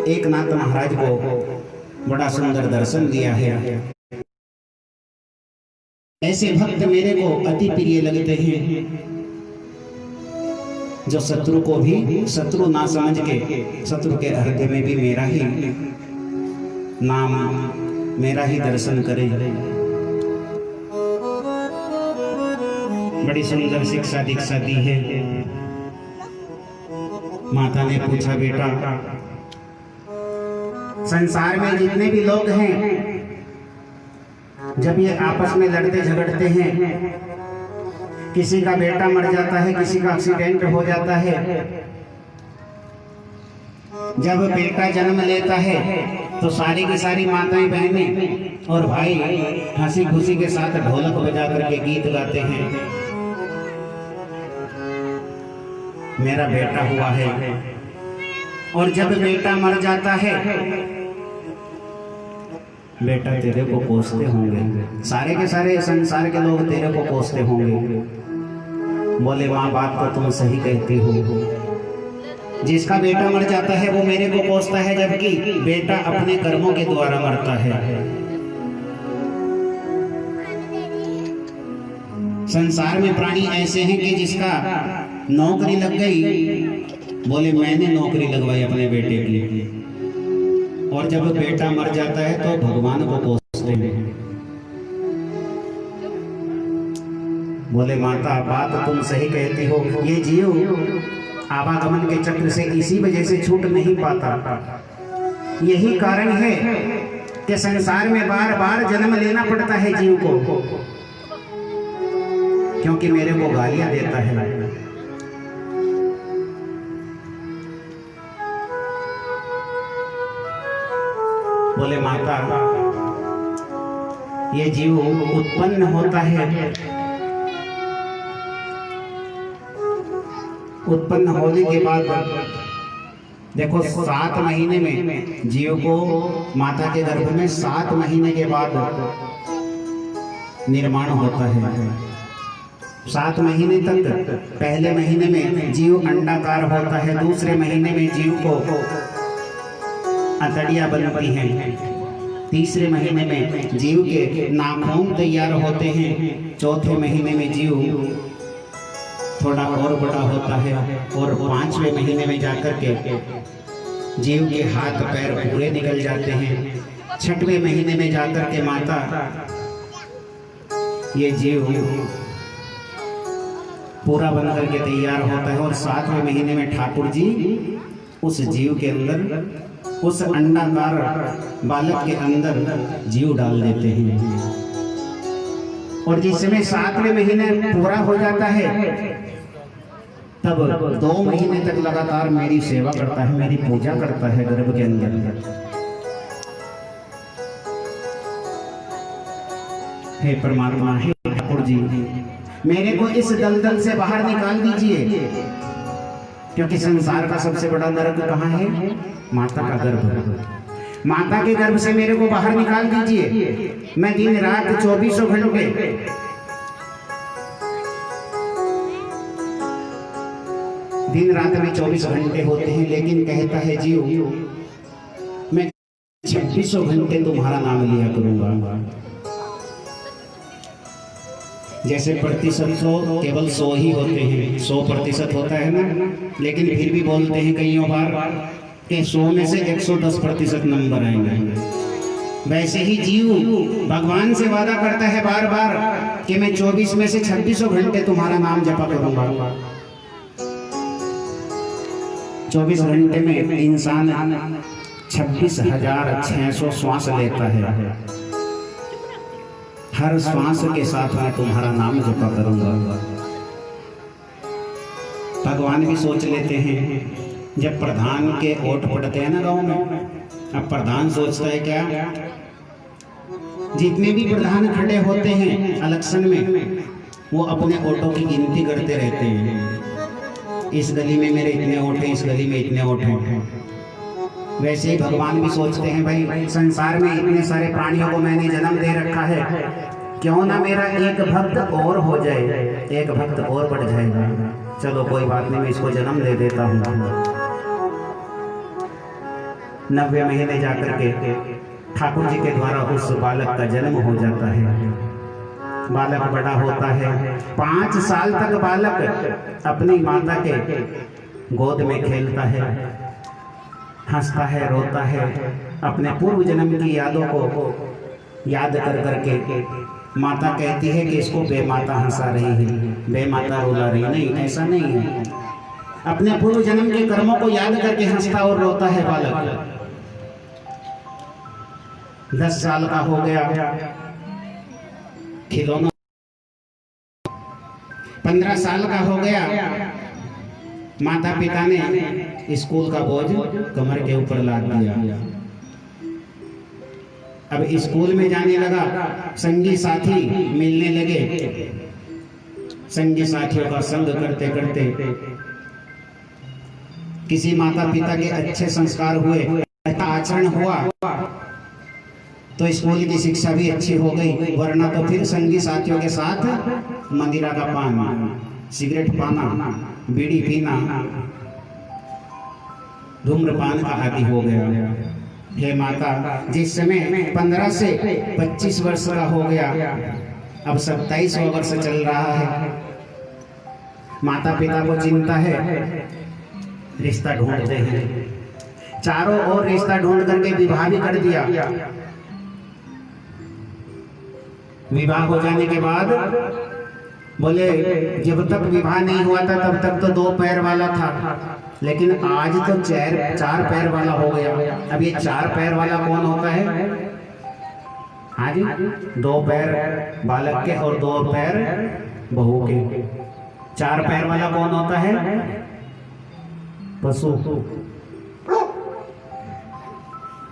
एकनाथ महाराज को बड़ा सुंदर दर्शन दिया है। ऐसे भक्त मेरे को अति प्रिय लगते हैं, जो शत्रु को भी शत्रु ना समझ के शत्रु के हृदय में भी मेरा ही नाम, मेरा ही दर्शन करे। बड़ी सुंदर शिक्षा दीक्षा दी है। माता ने पूछा, बेटा संसार में जितने भी लोग हैं, जब ये आपस में लड़ते झगड़ते हैं, किसी का बेटा मर जाता है, किसी का एक्सीडेंट हो जाता है, जब बेटा जन्म लेता है तो सारी की सारी माताएं बहनें और भाई हंसी खुशी के साथ ढोलक बजा करके गीत गाते हैं, मेरा बेटा हुआ है। और जब बेटा मर जाता है, बेटा तेरे को कोसते होंगे, सारे के सारे संसार के लोग तेरे को कोसते होंगे। बोले, माँ बात तो तुम सही कहती हो, जिसका बेटा मर जाता है वो मेरे को कोसता है, जबकि बेटा अपने कर्मों के द्वारा मरता है। संसार में प्राणी ऐसे हैं कि जिसका नौकरी लग गई, बोले मैंने नौकरी लगवाई अपने बेटे की, और जब बेटा मर जाता है तो भगवान को कोसते हैं। बोले, माता बात तुम सही कहती हो, ये जीव आवागमन के चक्र से इसी वजह से छूट नहीं पाता। यही कारण है कि संसार में बार बार जन्म लेना पड़ता है जीव को, क्योंकि मेरे को गालियां देता है। बोले, माता ये जीव उत्पन्न होता है, उत्पन्न होने के बाद देखो 7 महीने में जीव को माता के गर्भ में 7 महीने के बाद निर्माण होता है। 7 महीने तक, पहले महीने में जीव अंडाकार होता है, दूसरे महीने में जीव को अतड़ियाँ बनती हैं, तीसरे महीने में जीव के नाखून तैयार होते हैं, चौथे महीने में जीव थोड़ा और बड़ा होता है, और 5वें महीने में जाकर के जीव के हाथ पैर पूरे निकल जाते हैं। 6वें महीने में जाकर के माता ये जीव पूरा बनकर के तैयार होता है, और 7वें महीने में ठाकुर जी उस जीव के अंदर, उस अंडाकार बालक के अंदर जीव डाल देते हैं। और जिस समय 7वें महीने पूरा हो जाता है, तब 2 महीने तक लगातार मेरी सेवा करता है, मेरी पूजा करता है गर्भ के अंदर। हे परमात्मा, हे ठाकुर जी, मेरे को इस दलदल से बाहर निकाल दीजिए, क्योंकि संसार का सबसे बड़ा नरक कहाँ है? माता का गर्भ। माता के गर्भ से मेरे को बाहर निकाल दीजिए। मैं दिन रात 24 घंटे दिन रात में 24 घंटे होते हैं, लेकिन कहता है जीव मैं 26 घंटे तुम्हारा नाम लिया करूंगा। जैसे प्रतिशत तो केवल 100 ही होते हैं, 100% होता है ना, लेकिन फिर भी बोलते हैं कईयों बार कि 100 में से 110% नंबर आएंगे। वैसे ही जीव भगवान से वादा करता है बार बार कि मैं 24 में से 26 घंटे तुम्हारा नाम जपा करूंगा। 24 घंटे में इंसान 26,600 श्वास लेता है। हर श्वास के साथ मैं तुम्हारा नाम जपा करूंगा। भगवान भी सोच लेते हैं, जब प्रधान के वोट पड़ते हैं ना गांव में, अब प्रधान सोचता है क्या, जितने भी प्रधान खड़े होते हैं इलेक्शन में, वो अपने वोटों की गिनती करते रहते हैं। इस गली में मेरे इतने वोट हैं, इस गली में इतने वोट हैं। वैसे ही भगवान भी सोचते हैं, भाई संसार में इतने सारे प्राणियों को मैंने जन्म दे रखा है, क्यों ना मेरा एक भक्त और हो जाए, एक भक्त और बढ़ जाएगा। चलो कोई बात नहीं, मैं इसको जन्म दे देता हूँ। 90 महीने जाकर के ठाकुर जी के द्वारा उस बालक का जन्म हो जाता है। बालक बड़ा होता है, 5 साल तक बालक अपनी माता के गोद में खेलता है, हंसता है, रोता है, अपने पूर्व जन्म की यादों को याद कर करके माता कहती है कि इसको बेमाता हंसा रही है, बेमाता रुला रही। नहीं, ऐसा नहीं है। अपने पूर्व जन्म के कर्मों को याद करके हंसता और रोता है बालक। 10 साल का हो गया, खिलौना 15 साल का हो गया, माता पिता ने स्कूल का बोझ कमर के ऊपर लाद दिया। अब स्कूल में जाने लगा, संगी साथी मिलने लगे, संगी साथियों का संग करते करते किसी माता पिता के अच्छे संस्कार हुए, अच्छा आचरण हुआ तो स्कूल की शिक्षा भी अच्छी हो गई, वरना तो फिर संगी साथियों के साथ मदिरा का पान, सिगरेट पाना, बीड़ी पीना, धूम्रपान का आदि हो गया। हे माता, जिस समय 15 से 25 वर्ष का हो गया, अब 27वां वर्ष चल रहा है, माता पिता को चिंता है, रिश्ता ढूंढते हैं, चारों ओर रिश्ता ढूंढ करके विवाह भी कर दिया। विवाह हो जाने के बाद बोले जब तक विवाह नहीं हुआ था तब तक तो 2 पैर वाला था, लेकिन आज तो 4 पैर वाला हो गया। अब ये 4 पैर वाला कौन होता है? हाँ जी, 2 पैर बालक के और 2 पैर बहू के। 4 पैर वाला कौन होता है? पशु।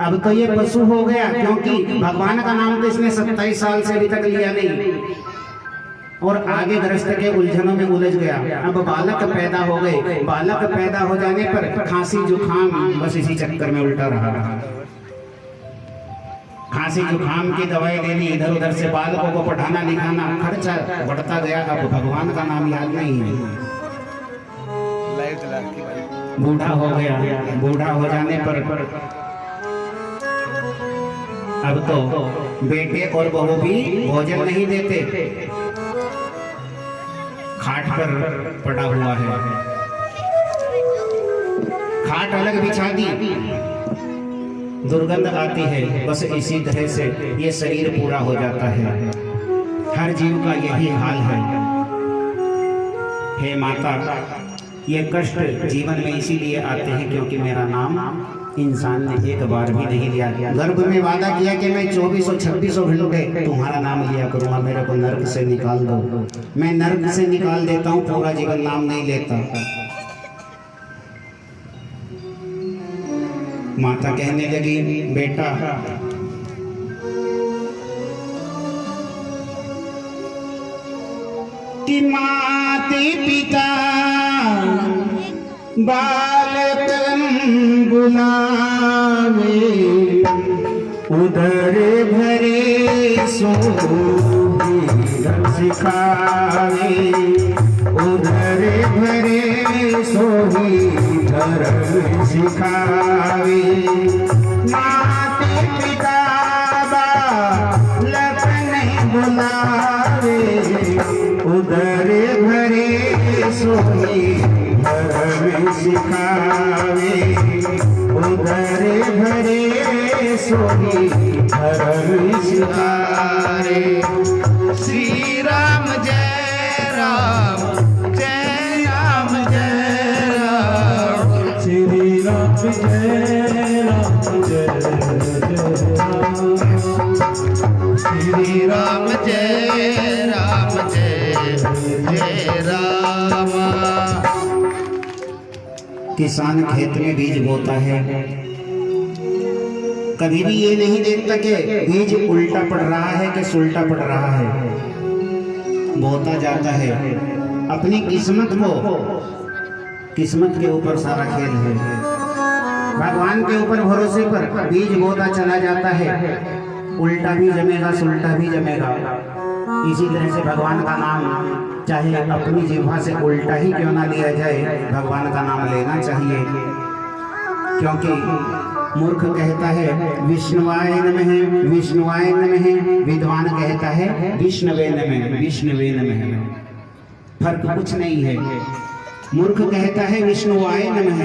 अब तो ये पशु हो गया, क्योंकि भगवान का नाम तो इसने 27 साल से अभी तक लिया नहीं और आगे ग्रस्त के उलझनों में उलझ गया। अब बालक पैदा हो गए, बालक पैदा हो जाने पर खांसी जुखाम बस इसी चक्कर में उल्टा रहा। खांसी जुखाम की दवाई लेनी, इधर उधर से बालकों को पढ़ाना लिखाना, खर्चा बढ़ता गया। अब भगवान का नाम याद नहीं है। बूढ़ा हो गया, बूढ़ा हो जाने पर अब तो बेटे और बहू भी भोजन नहीं देते, खाट पर पड़ा हुआ है, खाट अलग बिछा दी, दुर्गंध आती है। बस इसी तरह से ये शरीर पूरा हो जाता है। हर जीव का यही हाल है। हे माता, ये कष्ट जीवन में इसीलिए आते हैं क्योंकि मेरा नाम इंसान ने एक बार भी नहीं लिया। गर्भ में वादा किया कि मैं 2400-2600 घंटे तुम्हारा नाम लिया करूंगा, मेरे को नर्क से निकाल दो। मैं नर्क से निकाल देता हूँ, पूरा जीवन नाम नहीं लेता। माता कहने लगी, बेटा कि माते पिता बालक बुलावे, उधर भरे सो सिखावे, उधर भरे सो धर्म सिखावे। माते पिता बालक नहीं बुलावे, उधर भरे सो धर्म सिखावे, उधर भरे सोही धर्म सिखावे। श्री राम जय राम, जय राम जय राम, श्री राम जय राम जय राम, श्री राम जय राम जय जय राम। किसान खेत में बीज बोता है, कभी भी ये नहीं देखता कि बीज उल्टा पड़ रहा है कि सुल्टा पड़ रहा है। बोता जाता है, अपनी किस्मत के ऊपर सारा खेल है। भगवान के ऊपर भरोसे पर बीज बोता चला जाता है, उल्टा भी जमेगा सुल्टा भी जमेगा। इसी तरह से भगवान का नाम चाहे अपनी जिह्वा से उल्टा ही क्यों ना लिया जाए, भगवान का नाम लेना चाहिए, क्योंकि मूर्ख कहता है विष्णुवाय नमः, विष्णुवाय नमः। विद्वान कहता है विष्णवे नमः, विष्णवे नमः। फर्क कुछ नहीं है। मूर्ख कहता है विष्णुवाय नमः,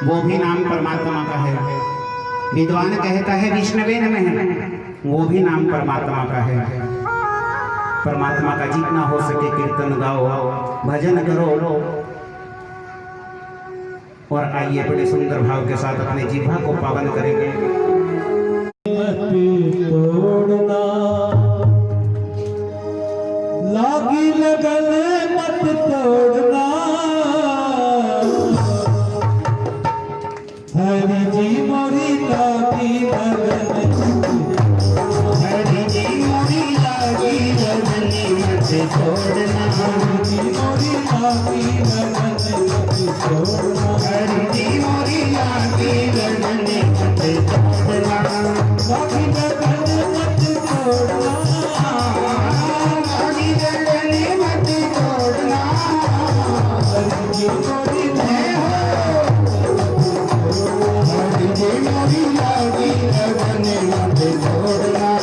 वो भी नाम परमात्मा का है। विद्वान कहता है विष्णवे नमः, वो भी नाम परमात्मा का है। परमात्मा का जितना हो सके कीर्तन गाओ, भजन करो। और आइए बड़े सुंदर भाव के साथ अपने जीवा को पावन करेंगे। तोड़ना लागी लगन मत तोड़ना, हरि जी मोरी लागी लगन, हरि जी मोरी लागी लगन मत तोड़ना, हरि जी मोरी लागी लगन मत तोड़ना, हरि जी मोरी लागी लगन मत तोड़ना, लागी लगन मत तोड़ना, लागी लगन मत तोड़ना, हरि जी मोरी हरि जी मोरी लागी लगन मत तोड़ना।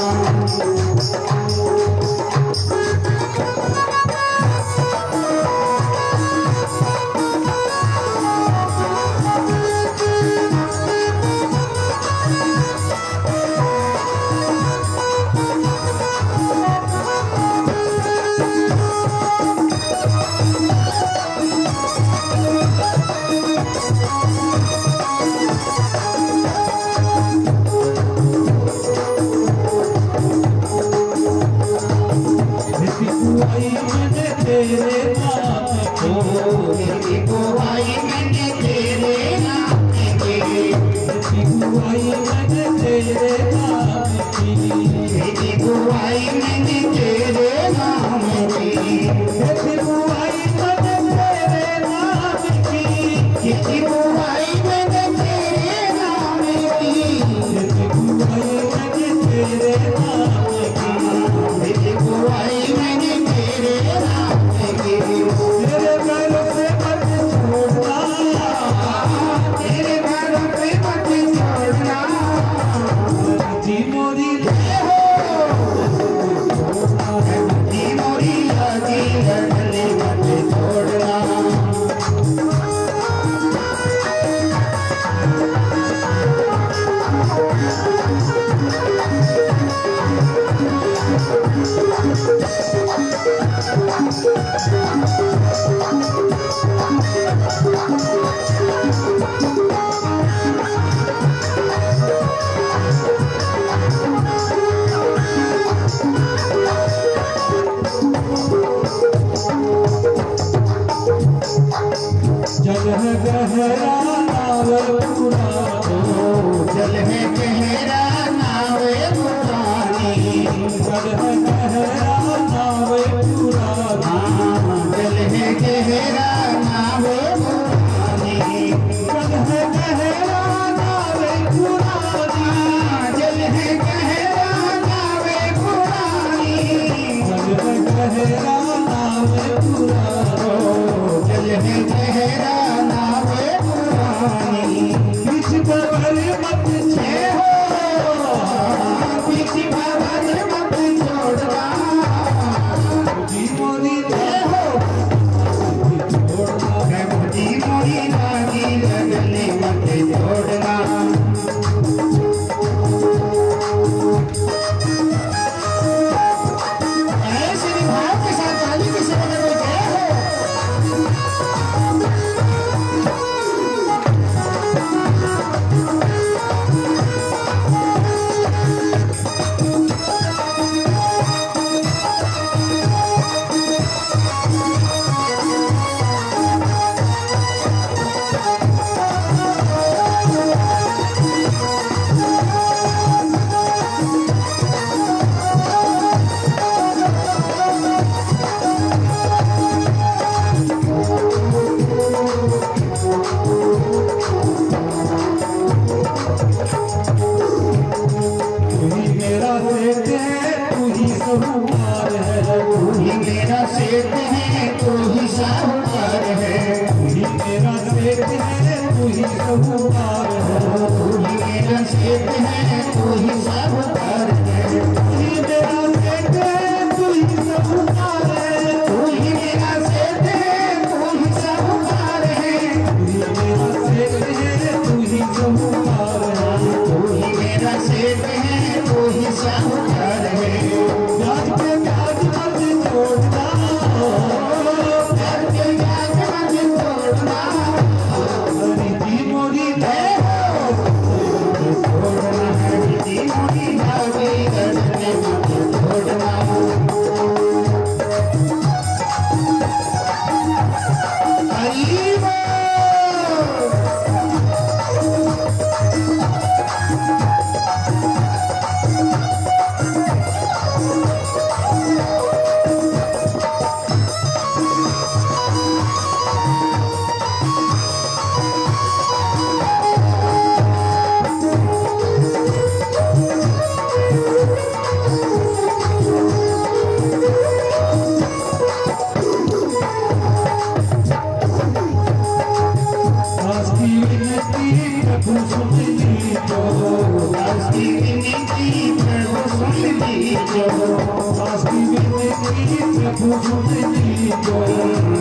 जल है गहरा नाव पुरानो, जल है गहरा नाव पुरानी, जल है गहरा नाव पुरानो, जल है गहरा नाव पुरानी, जल है गहरा नाव पुरानी, जल है गहरा नाव पुरानी, जल है गहरा नाव पुरानो, जल है गहरा नाव पुरानी। बीच भंवर मत हो बीच भंवर मत छोड़ना, जी मोरी हो प्रभु जी मोरी लागी लगन मत छोड़ना। ऐसे भाव के साथ ताली के समय में जय हो। सेठ है तू ही सब कर है, तू ही मेरा सेठ है तू ही सब कर है, तू ही मेरा सेठ है तू ही सब कर है, तू ही मेरा सेठ है तू ही सब कर है, तू ही मेरा सेठ है तू ही सब कर है। ब्याज पे ब्याज मत छोड़ना, प्यार के ब्याज मत छोड़ना, हरी जी मोरी देव छोड़ना हरी जी मोरी भाभी करने मत छोड़ना। हरी बोल। दास की विनती प्रभु सुन लीजो, दास की विनती प्रभु सुन लीजो, दास की विनती प्रभु सुन लीजो,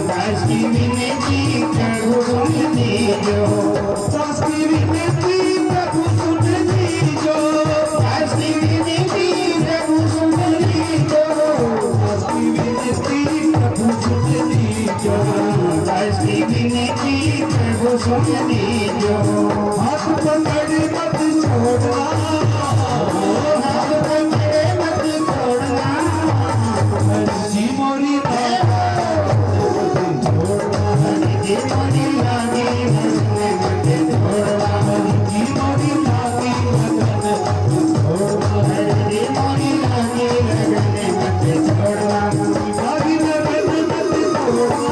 दास की विनती प्रभु सुन लीजो, दास की विनती प्रभु सुन लीजो, दास की विनती प्रभु सुन लीजो, दास की विनती प्रभु सुन लीजो, दास की विनती प्रभु सुन लीजो। हाथ पकड़ मत छोड़ना, हाथ पकड़े मत छोड़ना, हरी जी मोरी देव छोड़ना, हरी जी मोरी लागी लगने मत छोड़ना, हरी जी मोरी लागी लगन छोड़ना, हरी जी मोरी लागी लगने मत छोड़ना, लागी लगन मत छोड़ना,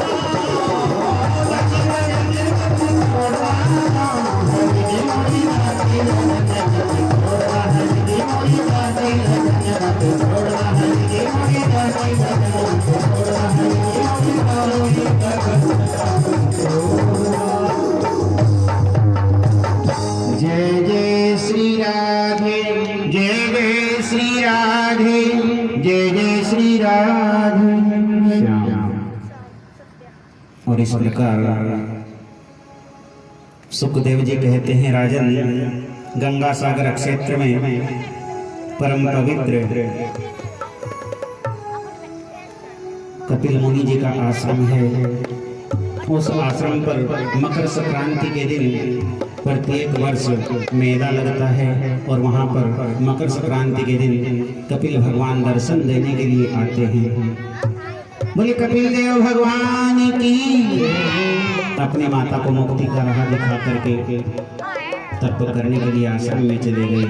लागी लगने मत छोड़ना, हरी जी मोरी लागी लगने मत छोड़ना, हरी जी मोरी लागी लगने मत छोड़ना, हरी जी मोरी लागी लगने मत छोड़ना, हरी जी मोरी जय जय श्री राधे, जय जय श्री राधे, जय जय श्री राधे श्याम। और इस प्रकार सुखदेव जी कहते हैं, राजन गंगा सागर क्षेत्र में परम पवित्र कपिल मुनि जी का आश्रम है। उस आश्रम पर मकर संक्रांति के दिन प्रत्येक वर्ष मेला लगता है और वहाँ पर मकर संक्रांति के दिन कपिल भगवान दर्शन देने के लिए आते हैं। बोले कपिल देव भगवान की। अपने माता को मुक्ति का राह दिखा करके तप करने के लिए आश्रम में चले गए।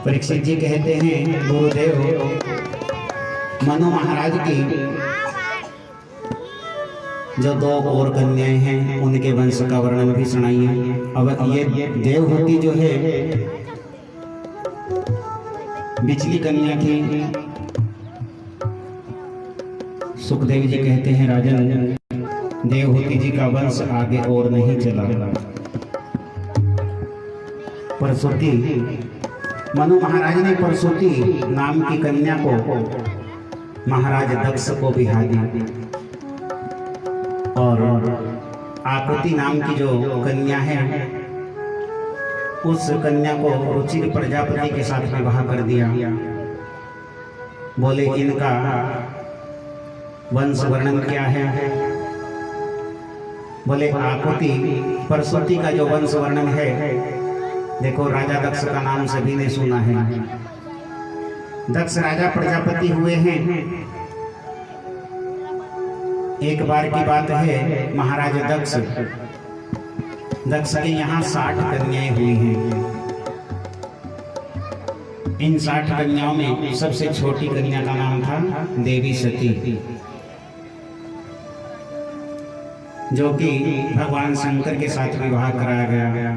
परीक्षित जी कहते हैं, गुरुदेव मनु महाराज की जो दो और कन्याएं हैं उनके वंश का वर्णन भी सुनाइए। अब ये देवहूति जो है बिचली कन्या की। सुखदेव जी कहते हैं, राजन देवहूति जी का वंश आगे और नहीं चला। परसुती मनु महाराज ने परसुती नाम की कन्या को महाराज दक्ष को बिहा दी और आकृति नाम की जो कन्या है उस कन्या को रुचिर प्रजापति के साथ विवाह कर दिया। बोले इनका वंश वर्णन क्या है? बोले आकृति परसुती का जो वंश वर्णन है, देखो राजा दक्ष का नाम सभी ने सुना है। दक्ष राजा प्रजापति हुए हैं। एक बार की बात है, महाराज दक्ष के यहाँ 60 कन्याएं हुई हैं। इन 60 कन्याओं में सबसे छोटी कन्या का नाम था देवी सती, जो कि भगवान शंकर के साथ विवाह कराया गया।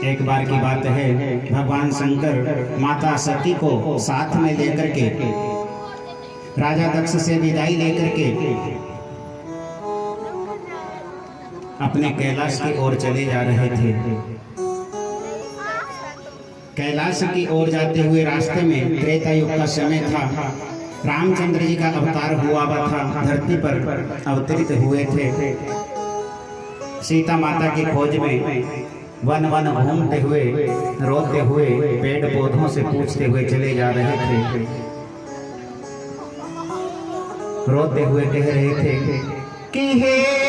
एक बार की बात है, भगवान शंकर माता सती को साथ में लेकर के राजा दक्ष से विदाई लेकर के अपने कैलाश की ओर चले जा रहे थे। कैलाश की ओर जाते हुए रास्ते में त्रेता युग का समय था। रामचंद्र जी का अवतार हुआ था, धरती पर अवतरित हुए थे। सीता माता की खोज में वन वन घूमते हुए, रोते हुए, पेड़ पौधों से पूछते हुए चले जा रहे थे। रोते हुए कह रहे थे कि हे